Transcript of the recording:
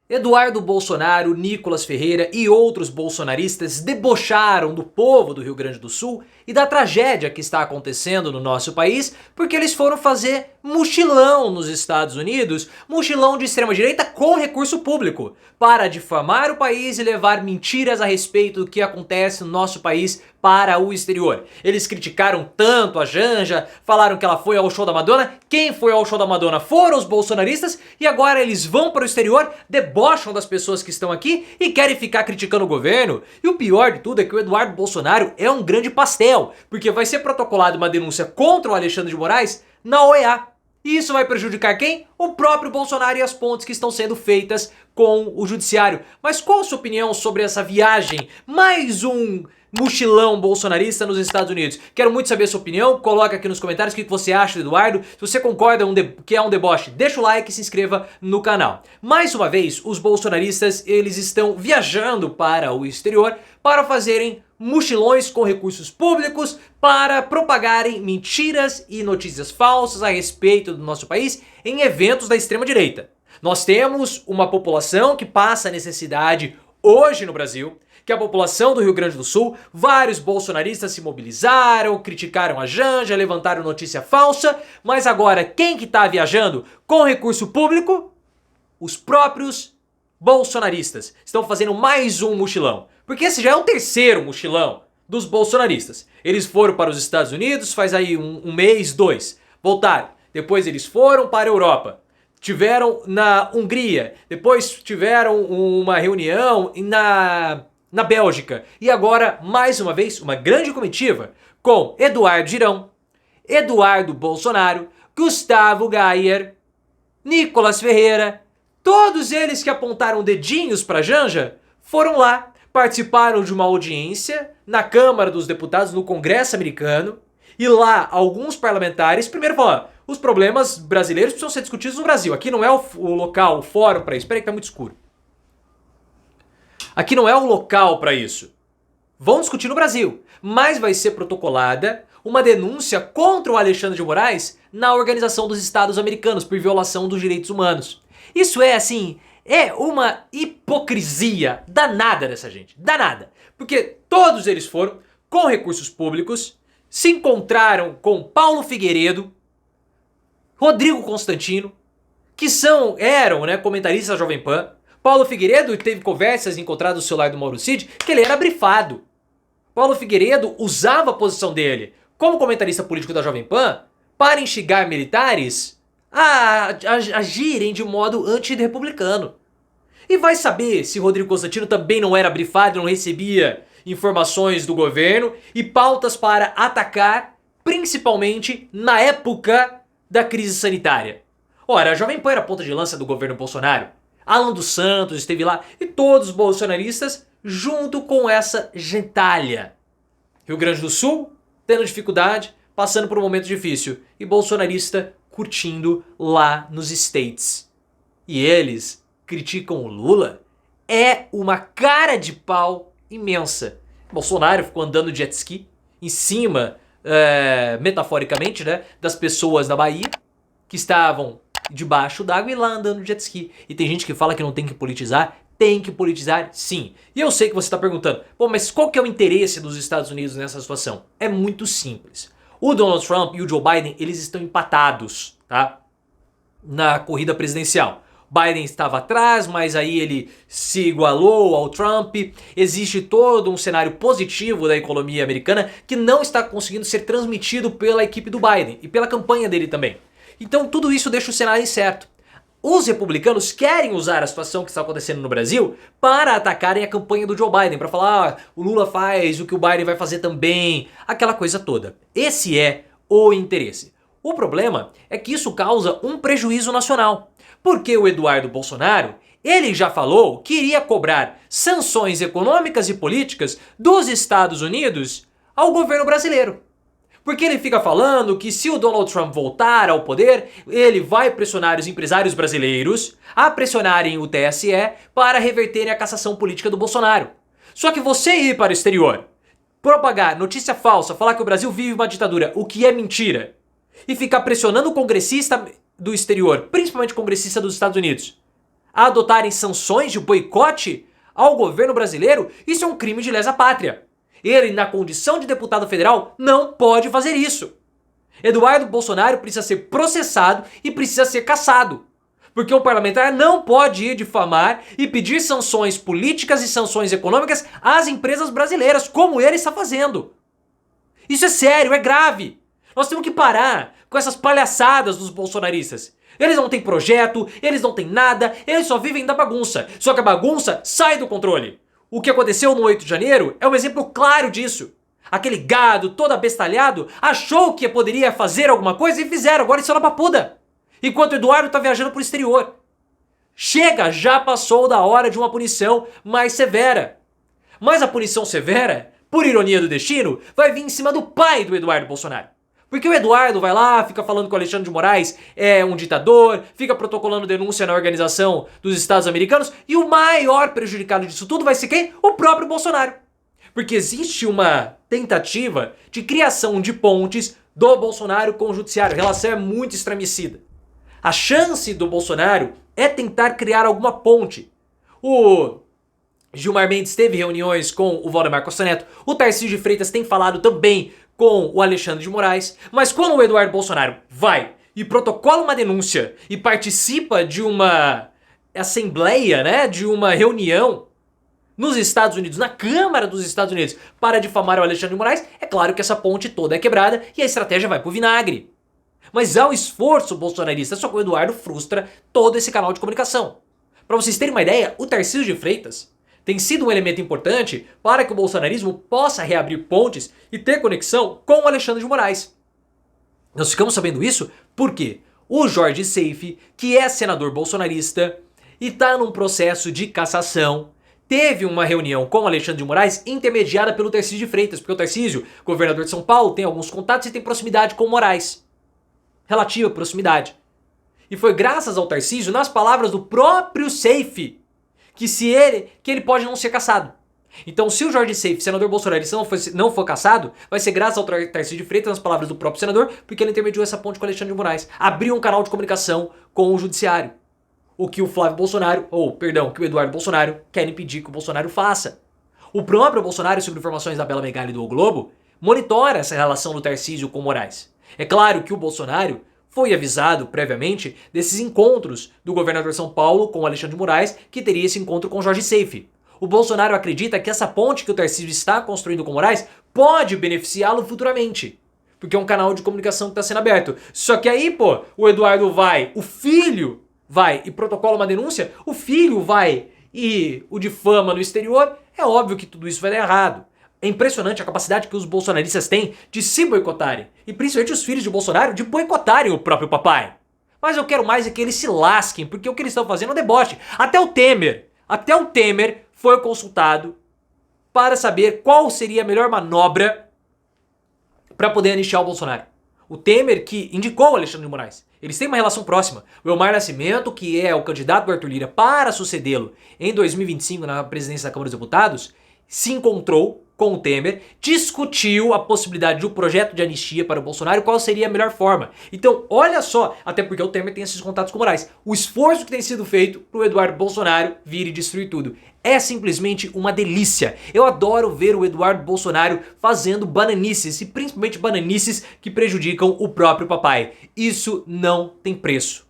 Eduardo Bolsonaro, Nicolas Ferreira e outros bolsonaristas debocharam do povo do Rio Grande do Sul e da tragédia que está acontecendo no nosso país porque eles foram fazer mochilão nos Estados Unidos, mochilão de extrema direita com recurso público, para difamar o país e levar mentiras a respeito do que acontece no nosso país para o exterior. Eles criticaram tanto a Janja, falaram que ela foi ao show da Madonna. Quem foi ao show da Madonna foram os bolsonaristas e agora eles vão para o exterior, debocham das pessoas que estão aqui e querem ficar criticando o governo. E o pior de tudo é que o Eduardo Bolsonaro é um grande pastel, porque vai ser protocolada uma denúncia contra o Alexandre de Moraes na OEA. E isso vai prejudicar quem? O próprio Bolsonaro e as pontes que estão sendo feitas com o judiciário. Mas qual a sua opinião sobre essa viagem? Mais um mochilão bolsonarista nos Estados Unidos. Quero muito saber a sua opinião, coloca aqui nos comentários o que você acha do Eduardo. Se você concorda que é um deboche, deixa o like e se inscreva no canal. Mais uma vez, os bolsonaristas eles estão viajando para o exterior para fazerem mochilões com recursos públicos para propagarem mentiras e notícias falsas a respeito do nosso país em eventos da extrema direita. Nós temos uma população que passa necessidade hoje no Brasil, que a população do Rio Grande do Sul, vários bolsonaristas se mobilizaram, criticaram a Janja, levantaram notícia falsa, mas agora quem que tá viajando com recurso público? Os próprios bolsonaristas estão fazendo mais um mochilão, porque esse já é o terceiro mochilão dos bolsonaristas. Eles foram para os Estados Unidos faz aí um mês, dois, voltaram, depois eles foram para a Europa. Tiveram na Hungria, depois tiveram uma reunião na Bélgica. E agora, mais uma vez, uma grande comitiva com Eduardo Girão, Eduardo Bolsonaro, Gustavo Gayer, Nicolas Ferreira. Todos eles que apontaram dedinhos para Janja foram lá, participaram de uma audiência na Câmara dos Deputados, no Congresso americano. E lá, alguns parlamentares, primeiro falaram, os problemas brasileiros precisam ser discutidos no Brasil. Aqui não é o local, o fórum para isso. Espera aí que tá muito escuro. Aqui não é o local para isso. Vão discutir no Brasil. Mas vai ser protocolada uma denúncia contra o Alexandre de Moraes na Organização dos Estados Americanos por violação dos direitos humanos. Isso é assim, é uma hipocrisia danada dessa gente. Danada. Porque todos eles foram com recursos públicos, se encontraram com Paulo Figueiredo, Rodrigo Constantino, que eram comentaristas da Jovem Pan. Paulo Figueiredo teve conversas encontradas no celular do Mauro Cid que ele era brifado. Paulo Figueiredo usava a posição dele como comentarista político da Jovem Pan para instigar militares a agirem de modo antirrepublicano. E vai saber se Rodrigo Constantino também não era brifado, não recebia informações do governo e pautas para atacar, principalmente na época da crise sanitária. Ora, a Jovem Pan era a ponta de lança do governo Bolsonaro. Alan dos Santos esteve lá e todos os bolsonaristas junto com essa gentalha. Rio Grande do Sul tendo dificuldade, passando por um momento difícil e bolsonarista curtindo lá nos States. E eles criticam o Lula? É uma cara de pau imensa. Bolsonaro ficou andando de jet ski em cima, metaforicamente, das pessoas da Bahia que estavam debaixo d'água e lá andando de jet ski. E tem gente que fala que não tem que politizar. Tem que politizar sim. E eu sei que você está perguntando, pô, mas qual que é o interesse dos Estados Unidos nessa situação? É muito simples. O Donald Trump e o Joe Biden, eles estão empatados, tá? Na corrida presidencial. Biden estava atrás, mas aí ele se igualou ao Trump. Existe todo um cenário positivo da economia americana que não está conseguindo ser transmitido pela equipe do Biden e pela campanha dele também. Então tudo isso deixa o cenário incerto. Os republicanos querem usar a situação que está acontecendo no Brasil para atacarem a campanha do Joe Biden, para falar, o Lula faz o que o Biden vai fazer também, aquela coisa toda. Esse é o interesse. O problema é que isso causa um prejuízo nacional, porque o Eduardo Bolsonaro, ele já falou que iria cobrar sanções econômicas e políticas dos Estados Unidos ao governo brasileiro. Porque ele fica falando que se o Donald Trump voltar ao poder, ele vai pressionar os empresários brasileiros a pressionarem o TSE para reverterem a cassação política do Bolsonaro. Só que você ir para o exterior, propagar notícia falsa, falar que o Brasil vive uma ditadura, o que é mentira, e ficar pressionando o congressista do exterior, principalmente o congressista dos Estados Unidos, a adotarem sanções de boicote ao governo brasileiro, isso é um crime de lesa pátria. Ele, na condição de deputado federal, não pode fazer isso. Eduardo Bolsonaro precisa ser processado e precisa ser cassado. Porque um parlamentar não pode ir difamar e pedir sanções políticas e sanções econômicas às empresas brasileiras, como ele está fazendo. Isso é sério, é grave. Nós temos que parar com essas palhaçadas dos bolsonaristas. Eles não têm projeto, eles não têm nada, eles só vivem da bagunça. Só que a bagunça sai do controle. O que aconteceu no 8 de janeiro é um exemplo claro disso. Aquele gado todo abestalhado achou que poderia fazer alguma coisa e fizeram, agora isso é uma papuda. Enquanto o Eduardo está viajando para o exterior. Chega, já passou da hora de uma punição mais severa. Mas a punição severa, por ironia do destino, vai vir em cima do pai do Eduardo Bolsonaro. Porque o Eduardo vai lá, fica falando que o Alexandre de Moraes é um ditador, fica protocolando denúncia na Organização dos Estados Americanos, e o maior prejudicado disso tudo vai ser quem? O próprio Bolsonaro. Porque existe uma tentativa de criação de pontes do Bolsonaro com o judiciário. A relação é muito estremecida. A chance do Bolsonaro é tentar criar alguma ponte. O Gilmar Mendes teve reuniões com o Valdemar Costa Neto. O Tarcísio de Freitas tem falado também com o Alexandre de Moraes. Mas quando o Eduardo Bolsonaro vai e protocola uma denúncia e participa de uma assembleia, né, de uma reunião nos Estados Unidos, na Câmara dos Estados Unidos, para difamar o Alexandre de Moraes, é claro que essa ponte toda é quebrada e a estratégia vai pro vinagre. Mas há um esforço bolsonarista, só que o Eduardo frustra todo esse canal de comunicação. Para vocês terem uma ideia, o Tarcísio de Freitas tem sido um elemento importante para que o bolsonarismo possa reabrir pontes e ter conexão com o Alexandre de Moraes. Nós ficamos sabendo isso porque o Jorge Seife, que é senador bolsonarista e está num processo de cassação, teve uma reunião com o Alexandre de Moraes intermediada pelo Tarcísio de Freitas, porque o Tarcísio, governador de São Paulo, tem alguns contatos e tem proximidade com o Moraes. Relativa proximidade. E foi graças ao Tarcísio, nas palavras do próprio Seife, que ele pode não ser cassado. Então, se o Jorge Seife, senador bolsonarista, não for cassado, vai ser graças ao Tarcísio de Freitas, nas palavras do próprio senador, porque ele intermediou essa ponte com o Alexandre de Moraes. Abriu um canal de comunicação com o judiciário. O que o Flávio Bolsonaro, que o Eduardo Bolsonaro quer impedir que o Bolsonaro faça. O próprio Bolsonaro, sobre informações da Bela Megali e do O Globo, monitora essa relação do Tarcísio com o Moraes. É claro que o Bolsonaro foi avisado previamente desses encontros do governador de São Paulo com o Alexandre de Moraes, que teria esse encontro com o Jorge Seife. O Bolsonaro acredita que essa ponte que o Tarcísio está construindo com o Moraes pode beneficiá-lo futuramente. Porque é um canal de comunicação que está sendo aberto. Só que aí, o Eduardo o filho vai e protocola uma denúncia, o filho vai e o difama no exterior, é óbvio que tudo isso vai dar errado. É impressionante a capacidade que os bolsonaristas têm de se boicotarem. E principalmente os filhos de Bolsonaro de boicotarem o próprio papai. Mas eu quero mais é que eles se lasquem, porque o que eles estão fazendo é um deboche. Até o Temer foi consultado para saber qual seria a melhor manobra para poder anistiar o Bolsonaro. O Temer que indicou o Alexandre de Moraes. Eles têm uma relação próxima. O Elmar Nascimento, que é o candidato do Arthur Lira para sucedê-lo em 2025 na presidência da Câmara dos Deputados, se encontrou com o Temer, discutiu a possibilidade de um projeto de anistia para o Bolsonaro, qual seria a melhor forma. Então, olha só, até porque o Temer tem esses contatos com o Moraes, o esforço que tem sido feito para o Eduardo Bolsonaro vir e destruir tudo. É simplesmente uma delícia. Eu adoro ver o Eduardo Bolsonaro fazendo bananices, e principalmente bananices que prejudicam o próprio papai. Isso não tem preço.